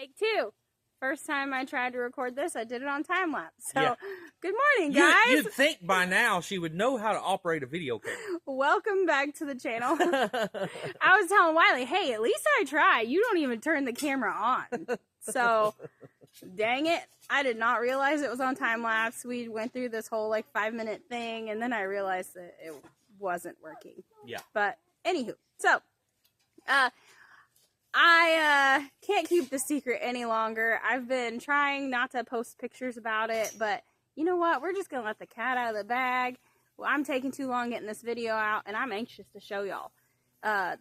Take two. First time I tried to record this, I did it on time lapse. So, Yeah. Good morning, guys. You'd think by now she would know how to operate a video camera. Welcome back to the channel. I was telling Wiley, hey, at least I try. You don't even turn the camera on. So, dang it. I did not realize it was on time lapse. We went through this whole 5-minute thing, and then I realized that it wasn't working. Yeah. But anywho, so I can't keep the secret any longer. I've been trying not to post pictures about it, but you know what? We're just gonna let the cat out of the bag. Well, I'm taking too long getting this video out, and I'm anxious to show y'all. The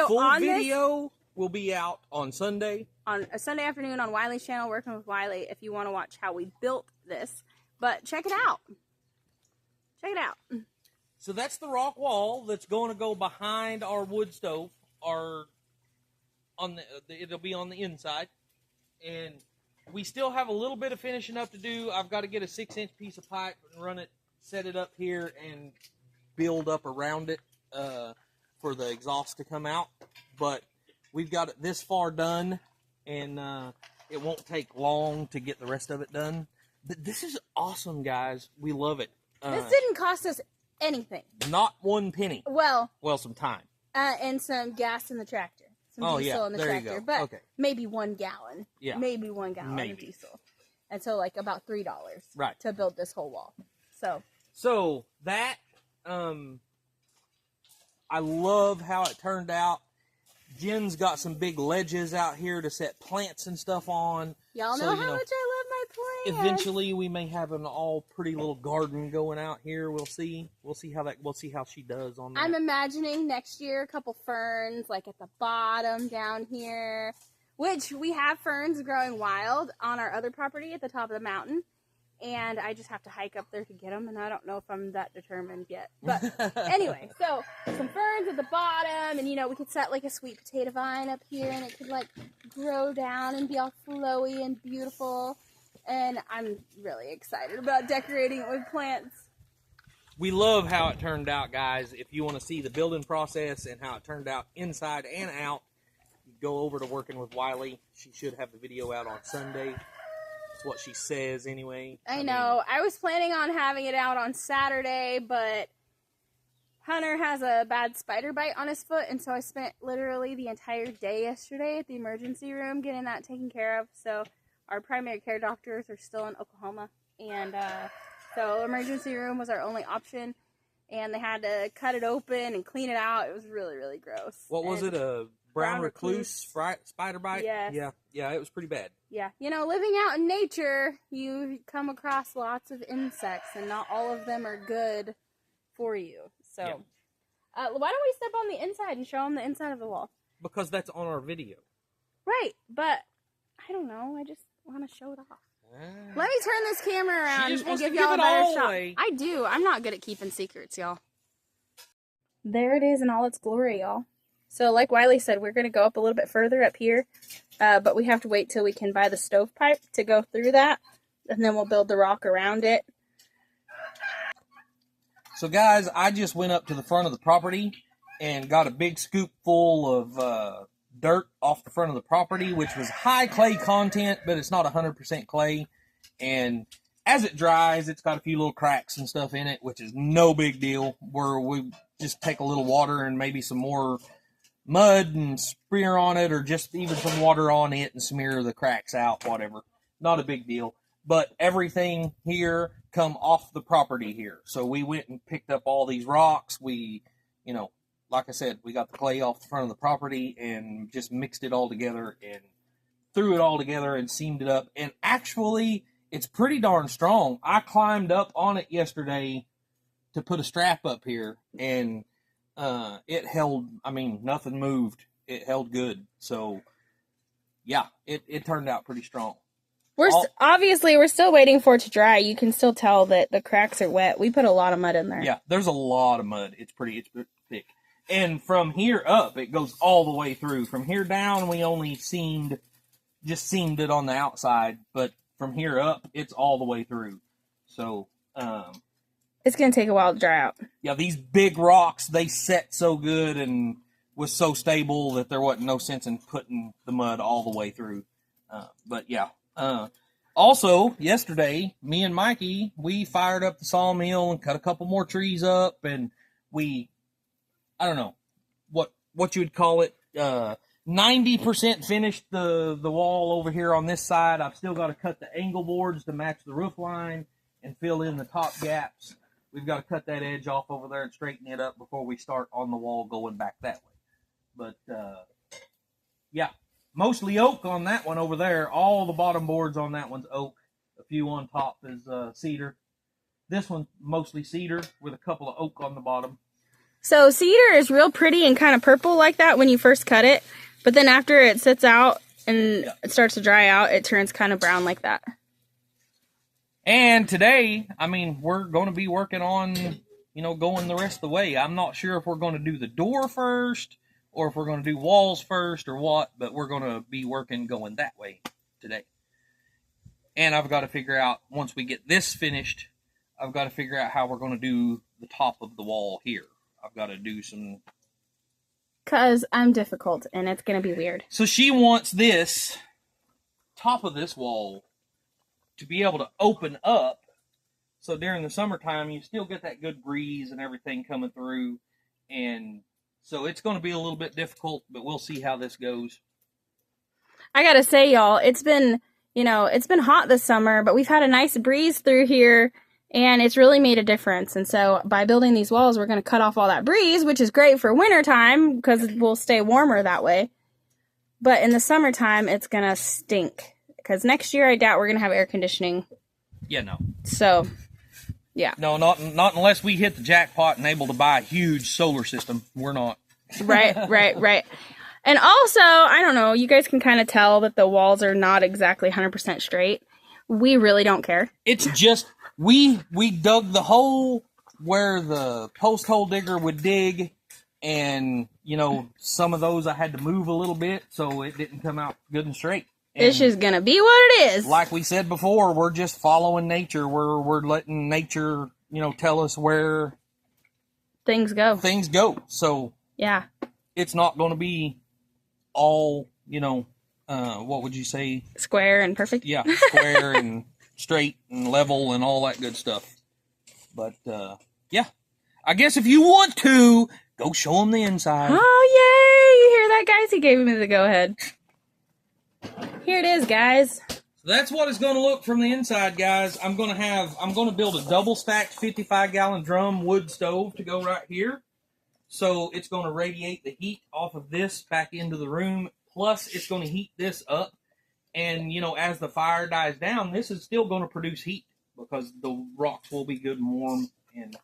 full video will be out on Sunday. On a Sunday afternoon on Wiley's channel, Working with Wiley, if you want to watch how we built this. But check it out. Check it out. So that's the rock wall that's going to go behind our wood stove. It'll be on the inside. And we still have a little bit of finishing up to do. I've got to get a 6-inch piece of pipe and run it, set it up here, and build up around it for the exhaust to come out. But we've got it this far done, and it won't take long to get the rest of it done. But this is awesome, guys. We love it. This didn't cost us anything. Not one penny. Well, some time. And some gas in the tractor. Some diesel in the tractor. You go. But okay. maybe 1 gallon. Yeah. Maybe 1 gallon of diesel. And so about $3 to build this whole wall. So that I love how it turned out. Jen's got some big ledges out here to set plants and stuff on. Y'all know how much I love my plants. Eventually, we may have an all pretty little garden going out here. We'll see. We'll see how she does on that. I'm imagining next year a couple ferns at the bottom down here, which we have ferns growing wild on our other property at the top of the mountain. And I just have to hike up there to get them, and I don't know if I'm that determined yet. But anyway, so some ferns at the bottom, and we could set a sweet potato vine up here, and it could grow down and be all flowy and beautiful. And I'm really excited about decorating it with plants. We love how it turned out, guys. If you want to see the building process and how it turned out inside and out, go over to Working with Wiley. She should have the video out on Sunday. What she says anyway. I know. I was planning on having it out on Saturday, but Hunter has a bad spider bite on his foot, and so I spent literally the entire day yesterday at the emergency room getting that taken care of. So our primary care doctors are still in Oklahoma, and so emergency room was our only option, and they had to cut it open and clean it out. It was really, really gross. What was it? A brown recluse spider bite? Yes. Yeah, it was pretty bad. Yeah, living out in nature, you come across lots of insects, and not all of them are good for you. So, why don't we step on the inside and show them the inside of the wall? Because that's on our video. Right, but I don't know. I just want to show it off. Let me turn this camera around and give y'all a better shot. I do. I'm not good at keeping secrets, y'all. There it is in all its glory, y'all. So like Wiley said, we're going to go up a little bit further up here, but we have to wait till we can buy the stovepipe to go through that, and then we'll build the rock around it. So guys, I just went up to the front of the property and got a big scoop full of dirt off the front of the property, which was high clay content, but it's not 100% clay. And as it dries, it's got a few little cracks and stuff in it, which is no big deal, where we just take a little water and maybe some more mud and smear on it, or just even some water on it and smear the cracks out, whatever. Not a big deal. But everything here come off the property here. So we went and picked up all these rocks. We, like I said, we got the clay off the front of the property and just mixed it all together and threw it all together and seamed it up. And actually, it's pretty darn strong. I climbed up on it yesterday to put a strap up here, and it held, nothing moved. It held good. So, yeah, it turned out pretty strong. Obviously, we're still waiting for it to dry. You can still tell that the cracks are wet. We put a lot of mud in there. Yeah, there's a lot of mud. It's pretty thick. And from here up, it goes all the way through. From here down, we only seamed it on the outside. But from here up, it's all the way through. So, it's going to take a while to dry out. Yeah, these big rocks, they set so good and was so stable that there wasn't no sense in putting the mud all the way through. But yeah. Also, yesterday, me and Mikey, we fired up the sawmill and cut a couple more trees up, and I don't know what you would call it. 90% finished the wall over here on this side. I've still got to cut the angle boards to match the roof line and fill in the top gaps. We've got to cut that edge off over there and straighten it up before we start on the wall going back that way. But, yeah, mostly oak on that one over there. All the bottom boards on that one's oak. A few on top is cedar. This one's mostly cedar with a couple of oak on the bottom. So cedar is real pretty and kind of purple like that when you first cut it. But then after it sits out and it starts to dry out, it turns kind of brown like that. And today, I mean, we're going to be working on, going the rest of the way. I'm not sure if we're going to do the door first or if we're going to do walls first or what, but we're going to be working going that way today. And I've got to figure out, once we get this finished, I've got to figure out how we're going to do the top of the wall here. I've got to do some... Because I'm difficult, and it's going to be weird. So she wants this top of this wall to be able to open up, so during the summertime you still get that good breeze and everything coming through, and so it's going to be a little bit difficult, but we'll see how this goes. I gotta say, y'all, it's been hot this summer, but we've had a nice breeze through here, and it's really made a difference. And so by building these walls, we're going to cut off all that breeze, which is great for wintertime because we'll stay warmer that way. But in the summertime, it's going to stink because next year I doubt we're going to have air conditioning. Yeah, no. So, yeah. No, not unless we hit the jackpot and able to buy a huge solar system. We're not. Right. And also, I don't know, you guys can kind of tell that the walls are not exactly 100% straight. We really don't care. It's just... We dug the hole where the post hole digger would dig, and, some of those I had to move a little bit so it didn't come out good and straight. And it's just going to be what it is. Like we said before, we're just following nature. We're letting nature, tell us where things go. So, yeah, it's not going to be all, what would you say? Square and perfect? Yeah, square and... straight and level and all that good stuff. But, yeah. I guess if you want to, go show them the inside. Oh, yay! You hear that, guys? He gave me the go-ahead. Here it is, guys. So that's what it's going to look from the inside, guys. I'm going to build a double-stacked 55-gallon drum wood stove to go right here. So it's going to radiate the heat off of this back into the room. Plus, it's going to heat this up. And, as the fire dies down, this is still going to produce heat because the rocks will be good and warm. And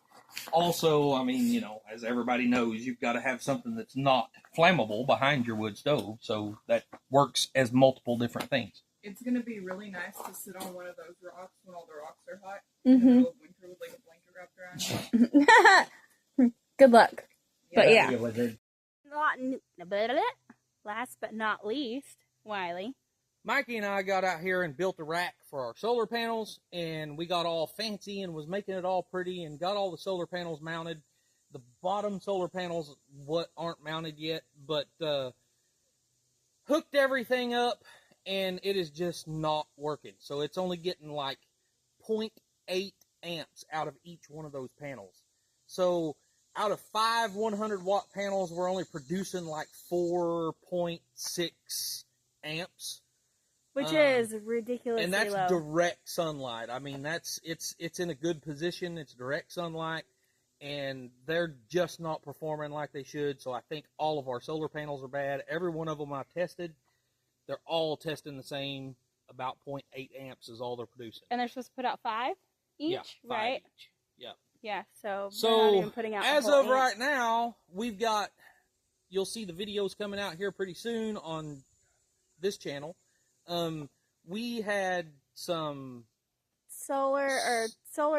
also, I mean, as everybody knows, you've got to have something that's not flammable behind your wood stove. So that works as multiple different things. It's going to be really nice to sit on one of those rocks when all the rocks are hot. Mm-hmm. In the middle of winter with like a blanket wrapped around you. Good luck. Yeah. But yeah. Last but not least, Wiley. Mikey and I got out here and built a rack for our solar panels, and we got all fancy and was making it all pretty and got all the solar panels mounted. The bottom solar panels aren't mounted yet, but hooked everything up, and it is just not working. So it's only getting like 0.8 amps out of each one of those panels. So out of 5 100-watt panels, we're only producing like 4.6 amps. Which is ridiculously and that's low. Direct sunlight. I mean, it's in a good position. It's direct sunlight, and they're just not performing like they should. So I think all of our solar panels are bad. Every one of them I tested, they're all testing the same. About 0.8 amps is all they're producing. And they're supposed to put out 5 each, yeah, 5 right? Each. Yeah. Yeah. So So not even putting out as the whole of amp. right now, we've got. You'll see the videos coming out here pretty soon on this channel. We had some solar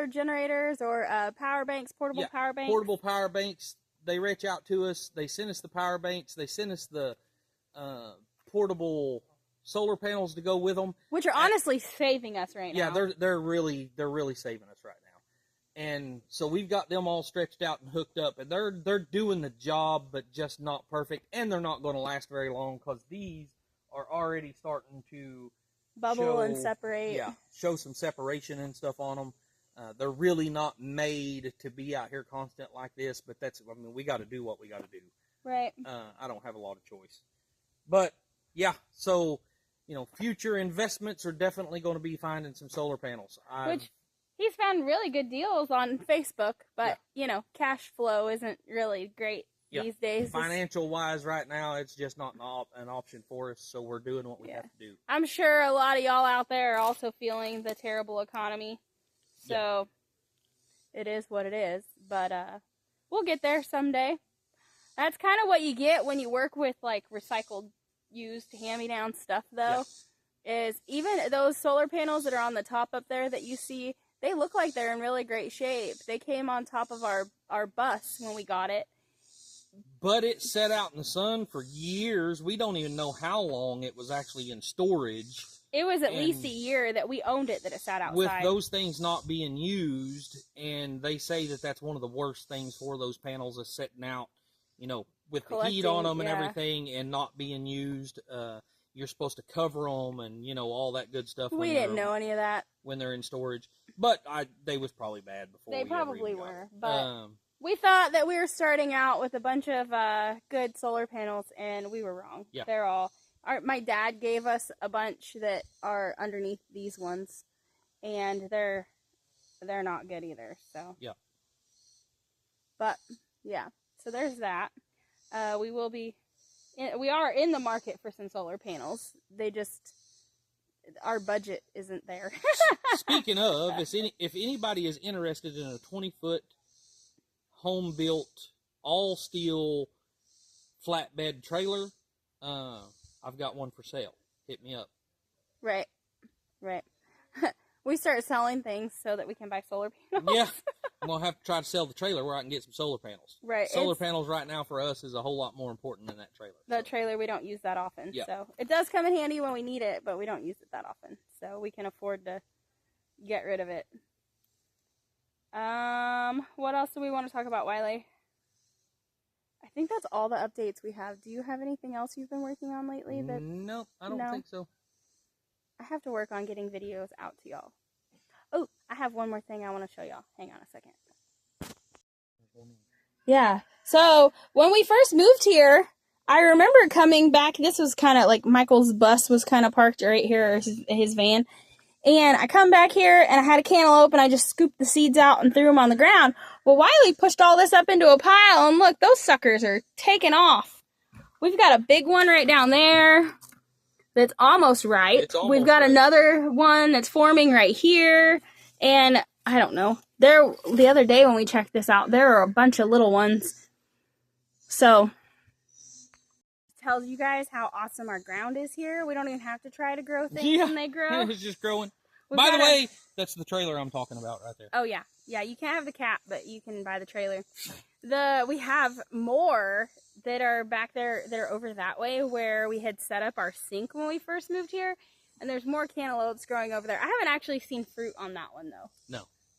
generators or power banks, portable power banks. Portable power banks. They reach out to us. They send us the power banks. They send us the portable solar panels to go with them, which are honestly saving us right now. Yeah, they're really saving us right now. And so we've got them all stretched out and hooked up, and they're doing the job, but just not perfect, and they're not going to last very long because these are already starting to bubble and separate. Yeah, show some separation and stuff on them. They're really not made to be out here constant like this, but we got to do what we got to do. Right. I don't have a lot of choice. But, yeah, so, future investments are definitely going to be finding some solar panels. Which he's found really good deals on Facebook, but, cash flow isn't really great these days. Financial-wise right now, it's just not an option for us, so we're doing what we have to do. I'm sure a lot of y'all out there are also feeling the terrible economy, so it is what it is. But we'll get there someday. That's kind of what you get when you work with, like, recycled, used, hand-me-down stuff, though, is even those solar panels that are on the top up there that you see, they look like they're in really great shape. They came on top of our bus when we got it. But it sat out in the sun for years. We don't even know how long it was actually in storage. It was at least a year that we owned it that it sat outside. With those things not being used, and they say that that's one of the worst things for those panels is sitting out, with the heat on them and everything and not being used. You're supposed to cover them and, all that good stuff. We didn't know any of that. When they're in storage. But they was probably bad before they we probably ever were. But we thought that we were starting out with a bunch of good solar panels, and we were wrong. Yeah. They're all... my dad gave us a bunch that are underneath these ones, and they're not good either. So yeah. But yeah, so there's that. We are in the market for some solar panels. Our budget isn't there. Speaking of, if anybody is interested in a 20-foot home-built, all-steel flatbed trailer, I've got one for sale. Hit me up. Right. We start selling things so that we can buy solar panels. Yeah. I'm going to have to try to sell the trailer where I can get some solar panels. Right. Solar panels right now for us is a whole lot more important than that trailer. The trailer, we don't use that often. Yeah. So it does come in handy when we need it, but we don't use it that often. So we can afford to get rid of it. What else do we want to talk about, Wiley? I think that's all the updates we have. Do you have anything else you've been working on lately? No, I don't think so. I have to work on getting videos out to y'all. Oh, I have one more thing I want to show y'all. Hang on a second. Yeah. So when we first moved here, I remember coming back. This was kind of like Michael's bus was kind of parked right here, his van. And I come back here, and I had a cantaloupe, and I just scooped the seeds out and threw them on the ground. Well, Wiley pushed all this up into a pile, and look, those suckers are taking off. We've got a big one right down there that's almost ripe. We've got another one that's forming right here, and I don't know. The other day when we checked this out, there are a bunch of little ones. So, it tells you guys how awesome our ground is here. We don't even have to try to grow things when they grow. It's just growing. By the way, that's the trailer I'm talking about right there. Oh, yeah. Yeah, you can't have the cap, but you can buy the trailer. We have more that are back there that are over that way where we had set up our sink when we first moved here. And there's more cantaloupes growing over there. I haven't actually seen fruit on that one, though.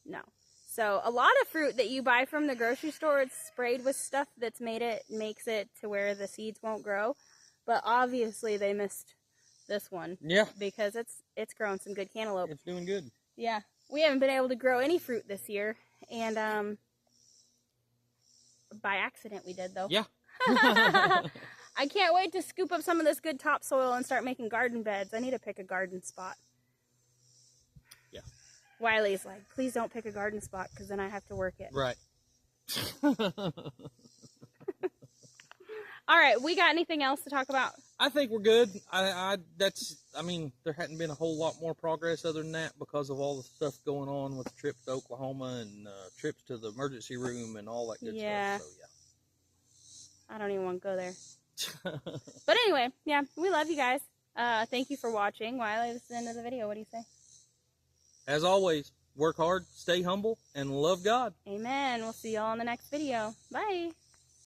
No. So a lot of fruit that you buy from the grocery store, it's sprayed with stuff that's makes it to where the seeds won't grow. But obviously they missed this one. Yeah. Because it's growing some good cantaloupe. It's doing good. Yeah. We haven't been able to grow any fruit this year. And by accident we did, though. Yeah. I can't wait to scoop up some of this good topsoil and start making garden beds. I need to pick a garden spot. Yeah. Wiley's like, please don't pick a garden spot because then I have to work it. Right. All right, we got anything else to talk about? I think we're good. There hadn't been a whole lot more progress other than that because of all the stuff going on with the trip to Oklahoma and trips to the emergency room and all that good stuff. So, yeah. I don't even want to go there. But anyway, yeah, we love you guys. Thank you for watching. Wiley, this is the end of the video. What do you say? As always, work hard, stay humble, and love God. Amen. We'll see y'all in the next video. Bye.